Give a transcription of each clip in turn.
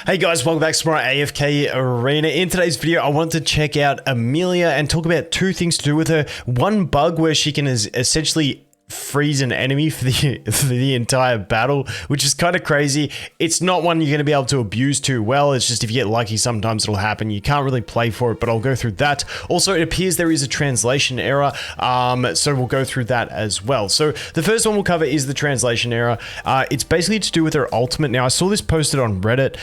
Hey guys, welcome back to more AFK Arena. In today's video, I wanted to check out Amelia and talk about two things to do with her. One bug where she can essentially freeze an enemy for the entire battle, which is kind of crazy. It's not one you're going to be able to abuse too well. It's just if you get lucky, sometimes it'll happen. You can't really play for it, but I'll go through that. Also, it appears there is a translation error, so we'll go through that as well. So the first one we'll cover is the translation error. It's basically to do with her ultimate. Now, I saw this posted on Reddit,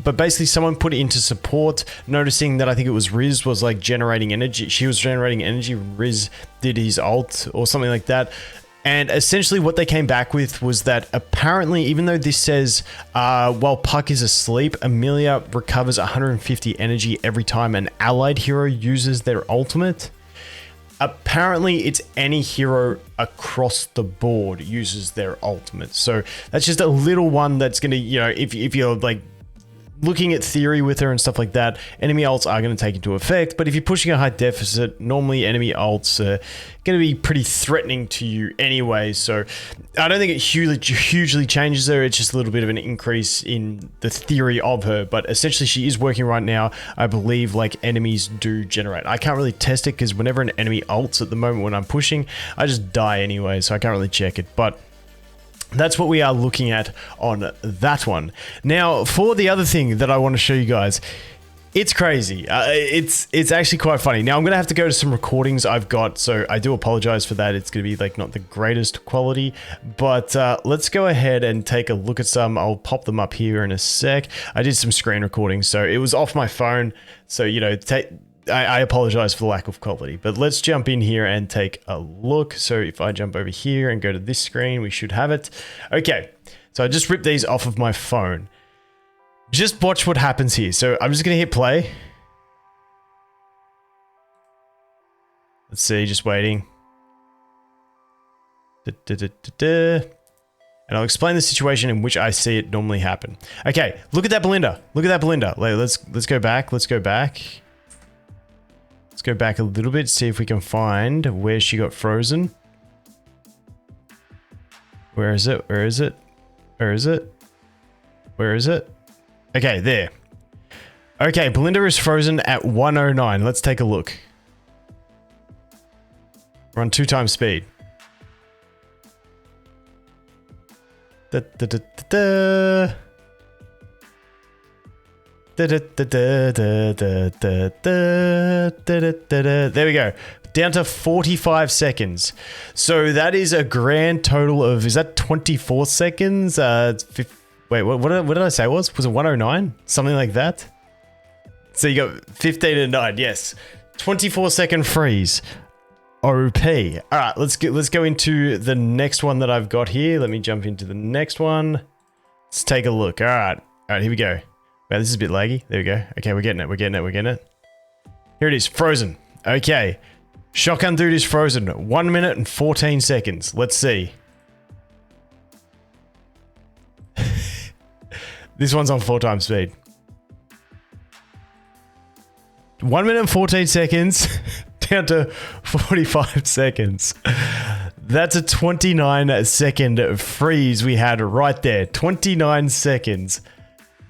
but basically someone put it into support, noticing that I think it was Riz was like generating energy. She was generating energy. Riz did his ult or something like that. And essentially what they came back with was that apparently, even though this says while Puck is asleep, Amelia recovers 150 energy every time an allied hero uses their ultimate. Apparently it's any hero across the board uses their ultimate. So that's just a little one that's going to, you know, if you're like looking at theory with her and stuff like that, enemy ults are going to take into effect. But if you're pushing a high deficit, normally enemy ults are going to be pretty threatening to you anyway. So I don't think it hugely changes her. It's just a little bit of an increase in the theory of her. But essentially she is working right now. I believe like enemies do generate. I can't really test it because whenever an enemy ults at the moment when I'm pushing, I just die anyway. So I can't really check it. But that's what we are looking at on that one. Now, for the other thing that I want to show you guys, it's crazy. It's actually quite funny. Now, I'm going to have to go to some recordings I've got, so I do apologize for that. It's going to be like not the greatest quality, but let's go ahead and take a look at some. I'll pop them up here in a sec. I did some screen recording, so it was off my phone, so, you know, I apologize for the lack of quality, but let's jump in here and take a look. So if I jump over here and go to this screen, we should have it. Okay, so I just ripped these off of my phone. Just watch what happens here. So I'm just going to hit play. Let's see, just waiting. And I'll explain the situation in which I see it normally happen. Okay, look at that Belinda. Look at that Belinda. Let's go back. Let's go back. Let's go back a little bit, see if we can find where she got frozen. Where is it? Where is it? Where is it? Where is it? Okay, there. Okay, Belinda is frozen at 109. Let's take a look. We're on 2x speed. There we go. Down to 45 seconds. So that is a grand total of, is that 24 seconds? Wait, what did I say it was? Was it 109? Something like that? So you got 15 and 9, yes. 24-second freeze. OP. All right, let's go into the next one that I've got here. Let me jump into the next one. Let's take a look. All right, here we go. Wow, this is a bit laggy. There we go. Okay, we're getting it. Here it is, frozen. Okay. Shotgun dude is frozen. 1 minute and 14 seconds. Let's see. This one's on 4x speed. 1 minute and 14 seconds down to 45 seconds. That's a 29-second freeze we had right there. 29 seconds.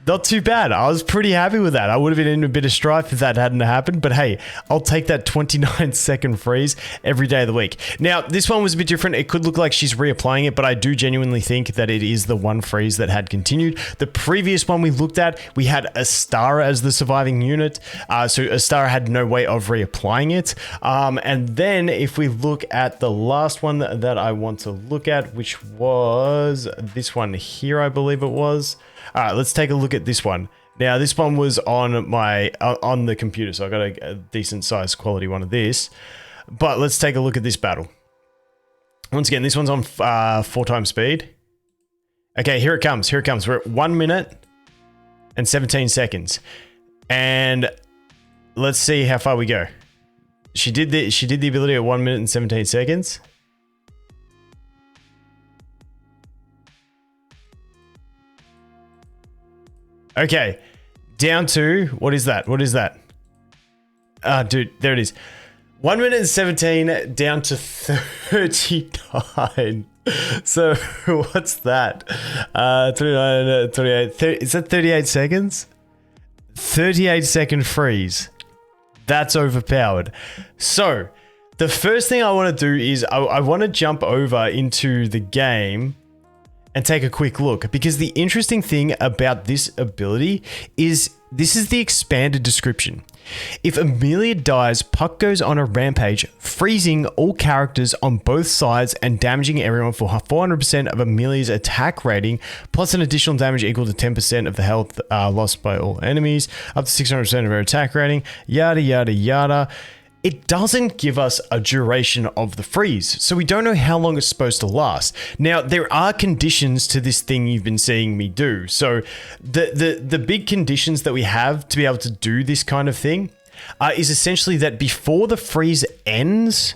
Not too bad. I was pretty happy with that. I would have been in a bit of strife if that hadn't happened, but hey, I'll take that 29-second freeze every day of the week. Now, this one was a bit different. It could look like she's reapplying it, but I do genuinely think that it is the one freeze that had continued. The previous one we looked at, we had Astara as the surviving unit, so Astara had no way of reapplying it. And then if we look at the last one that I want to look at, which was this one here, I believe it was. All right, let's take a look at this one. Now, this one was on my on the computer, so I got a decent size quality one of this. But let's take a look at this battle. Once again, this one's on 4x speed. Okay, here it comes. Here it comes. We're at 1 minute and 17 seconds, and let's see how far we go. She did the ability at 1 minute and 17 seconds. Okay, down to, what is that? What is that? Dude, there it is. 1 minute and 17 down to 39. So what's that? 29, 28, 30, is that 38 seconds? 38-second freeze. That's overpowered. So the first thing I want to do is I want to jump over into the game and take a quick look, because the interesting thing about this ability is this is the expanded description. If Amelia dies, Puck goes on a rampage, freezing all characters on both sides and damaging everyone for 400% of Amelia's attack rating, plus an additional damage equal to 10% of the health lost by all enemies, up to 600% of her attack rating, yada yada yada. It doesn't give us a duration of the freeze, so we don't know how long it's supposed to last. Now, there are conditions to this thing you've been seeing me do. So the big conditions that we have to be able to do this kind of thing is essentially that before the freeze ends,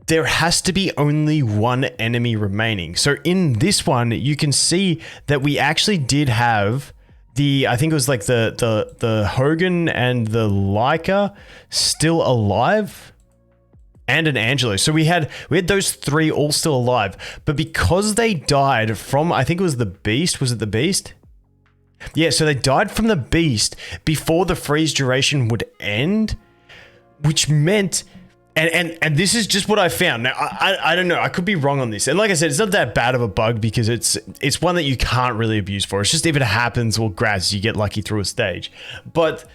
there has to be only one enemy remaining. So in this one, you can see that we actually did have I think it was like the Hogan and the Leica still alive, and an Angelo. So we had those three all still alive, but because they died from, I think it was the Beast. Was it the Beast? Yeah, so they died from the Beast before the freeze duration would end, which meant, and this is just what I found. Now, I don't know. I could be wrong on this. And like I said, it's not that bad of a bug because it's one that you can't really abuse for. It's just if it happens, well, grass, you get lucky through a stage. But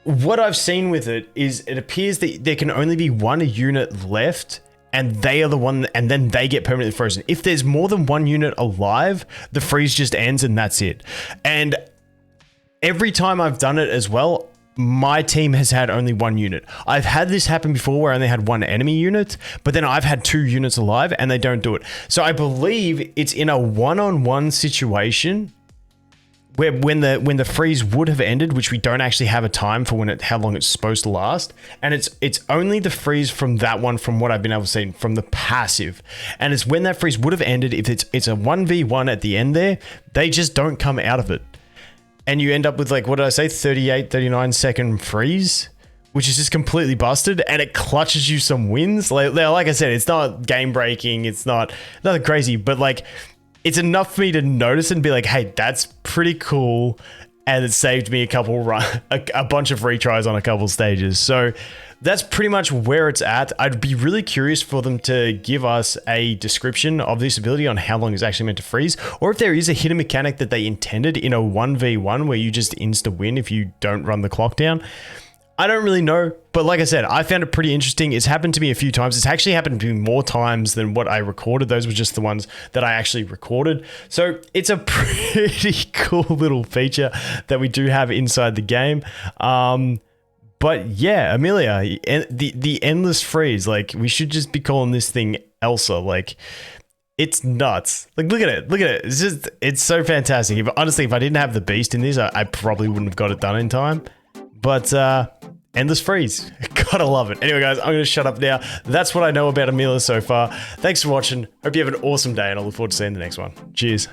what I've seen with it is it appears that there can only be one unit left, and they are the one, and then they get permanently frozen. If there's more than one unit alive, the freeze just ends and that's it. And every time I've done it as well, my team has had only one unit. I've had this happen before where I only had one enemy unit, but then I've had two units alive and they don't do it. So I believe it's in a one-on-one situation where when the freeze would have ended, which we don't actually have a time for how long it's supposed to last, and it's only the freeze from that one, from what I've been able to see from the passive, and it's when that freeze would have ended. If it's a 1v1 at the end there, they just don't come out of it. And you end up with, like, what did I say? 38, 39 second freeze, which is just completely busted, and it clutches you some wins. Like I said, it's not game breaking. It's not nothing crazy, but like, it's enough for me to notice and be like, hey, that's pretty cool. And it saved me a bunch of retries on a couple stages. So that's pretty much where it's at. I'd be really curious for them to give us a description of this ability on how long it's actually meant to freeze, or if there is a hidden mechanic that they intended in a 1v1 where you just insta win if you don't run the clock down. I don't really know, but like I said, I found it pretty interesting. It's happened to me a few times. It's actually happened to me more times than what I recorded. Those were just the ones that I actually recorded. So it's a pretty cool little feature that we do have inside the game. But yeah, Amelia, the endless freeze, like, we should just be calling this thing Elsa. Like, it's nuts. Like, look at it. Look at it. It's so fantastic. Honestly, if I didn't have the Beast in this, I probably wouldn't have got it done in time. But endless freeze. Gotta love it. Anyway, guys, I'm going to shut up now. That's what I know about Amelia so far. Thanks for watching. Hope you have an awesome day, and I look forward to seeing the next one. Cheers.